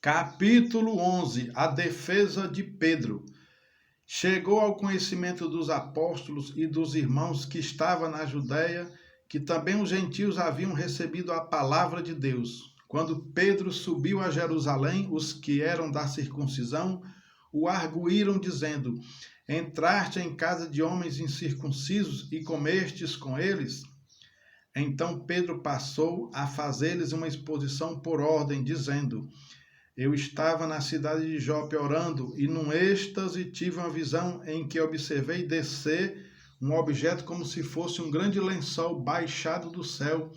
Capítulo 11. A defesa de Pedro. Chegou ao conhecimento dos apóstolos e dos irmãos que estavam na Judéia, que também os gentios haviam recebido a palavra de Deus. Quando Pedro subiu a Jerusalém, os que eram da circuncisão o arguíram, dizendo: Entraste em casa de homens incircuncisos e comestes com eles? Então Pedro passou a fazer-lhes uma exposição por ordem, dizendo: Eu estava na cidade de Jope orando, e num êxtase tive uma visão em que observei descer um objeto como se fosse um grande lençol baixado do céu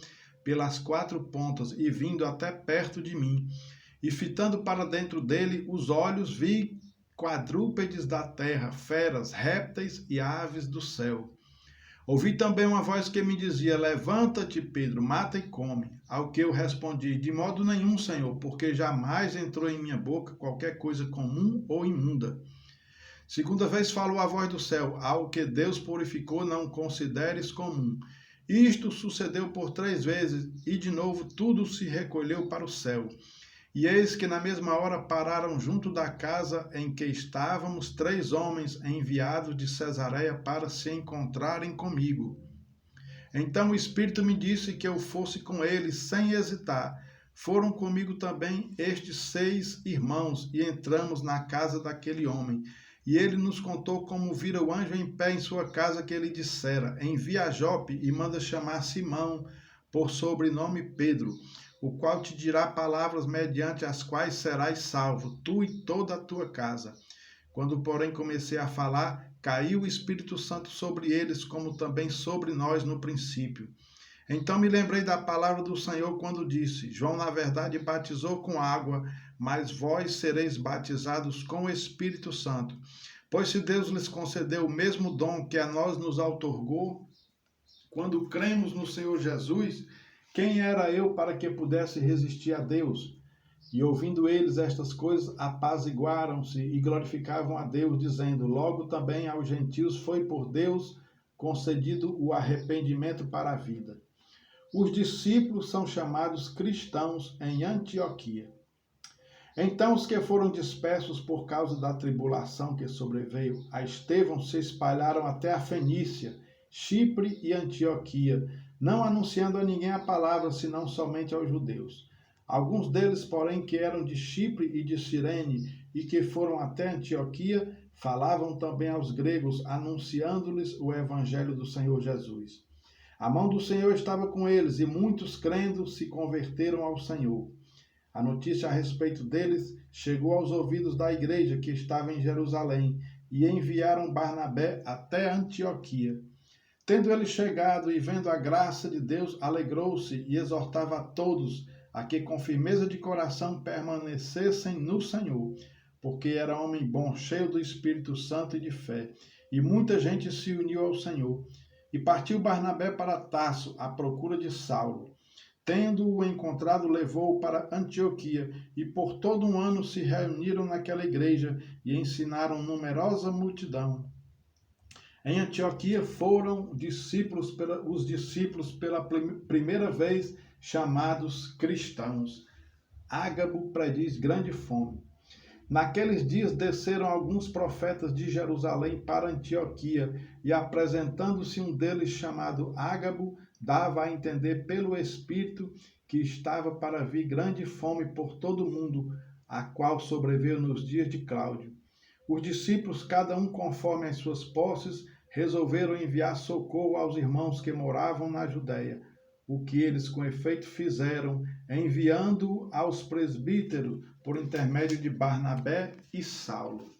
pelas quatro pontas e vindo até perto de mim. E fitando para dentro dele os olhos, vi quadrúpedes da terra, feras, répteis e aves do céu. Ouvi também uma voz que me dizia: Levanta-te, Pedro, mata e come. Ao que eu respondi: De modo nenhum, Senhor, porque jamais entrou em minha boca qualquer coisa comum ou imunda. Segunda vez falou a voz do céu: Ao que Deus purificou, não consideres comum. Isto sucedeu por 3 vezes, e de novo tudo se recolheu para o céu. E eis que na mesma hora pararam junto da casa em que estávamos 3 homens enviados de Cesareia para se encontrarem comigo. Então o Espírito me disse que eu fosse com eles sem hesitar. Foram comigo também estes 6 irmãos e entramos na casa daquele homem. E ele nos contou como vira o anjo em pé em sua casa, que ele dissera: Envia a Jope e manda chamar Simão, por sobrenome Pedro, o qual te dirá palavras mediante as quais serás salvo, tu e toda a tua casa. Quando, porém, comecei a falar, caiu o Espírito Santo sobre eles, como também sobre nós no princípio. Então me lembrei da palavra do Senhor quando disse: João, na verdade, batizou com água, mas vós sereis batizados com o Espírito Santo. Pois se Deus lhes concedeu o mesmo dom que a nós nos outorgou, quando cremos no Senhor Jesus, quem era eu para que pudesse resistir a Deus? E ouvindo eles estas coisas, apaziguaram-se e glorificavam a Deus, dizendo: Logo também aos gentios foi por Deus concedido o arrependimento para a vida. Os discípulos são chamados cristãos em Antioquia. Então os que foram dispersos por causa da tribulação que sobreveio a Estevão se espalharam até a Fenícia, Chipre e Antioquia, não anunciando a ninguém a palavra, senão somente aos judeus. Alguns deles, porém, que eram de Chipre e de Cirene e que foram até Antioquia, falavam também aos gregos, anunciando-lhes o evangelho do Senhor Jesus. A mão do Senhor estava com eles, e muitos crendo se converteram ao Senhor. A notícia a respeito deles chegou aos ouvidos da igreja que estava em Jerusalém, e enviaram Barnabé até Antioquia. Tendo ele chegado e vendo a graça de Deus, alegrou-se e exortava a todos a que com firmeza de coração permanecessem no Senhor, porque era homem bom, cheio do Espírito Santo e de fé. E muita gente se uniu ao Senhor. E partiu Barnabé para Tarso, à procura de Saulo. Tendo-o encontrado, levou-o para Antioquia, e por todo um ano se reuniram naquela igreja e ensinaram numerosa multidão. Em Antioquia foram os discípulos pela primeira vez chamados cristãos. Ágabo prediz grande fome. Naqueles dias desceram alguns profetas de Jerusalém para Antioquia, e apresentando-se um deles chamado Ágabo, dava a entender pelo Espírito que estava para vir grande fome por todo o mundo, a qual sobreveio nos dias de Cláudio. Os discípulos, cada um conforme as suas posses, resolveram enviar socorro aos irmãos que moravam na Judéia, o que eles com efeito fizeram, enviando aos presbíteros por intermédio de Barnabé e Saulo.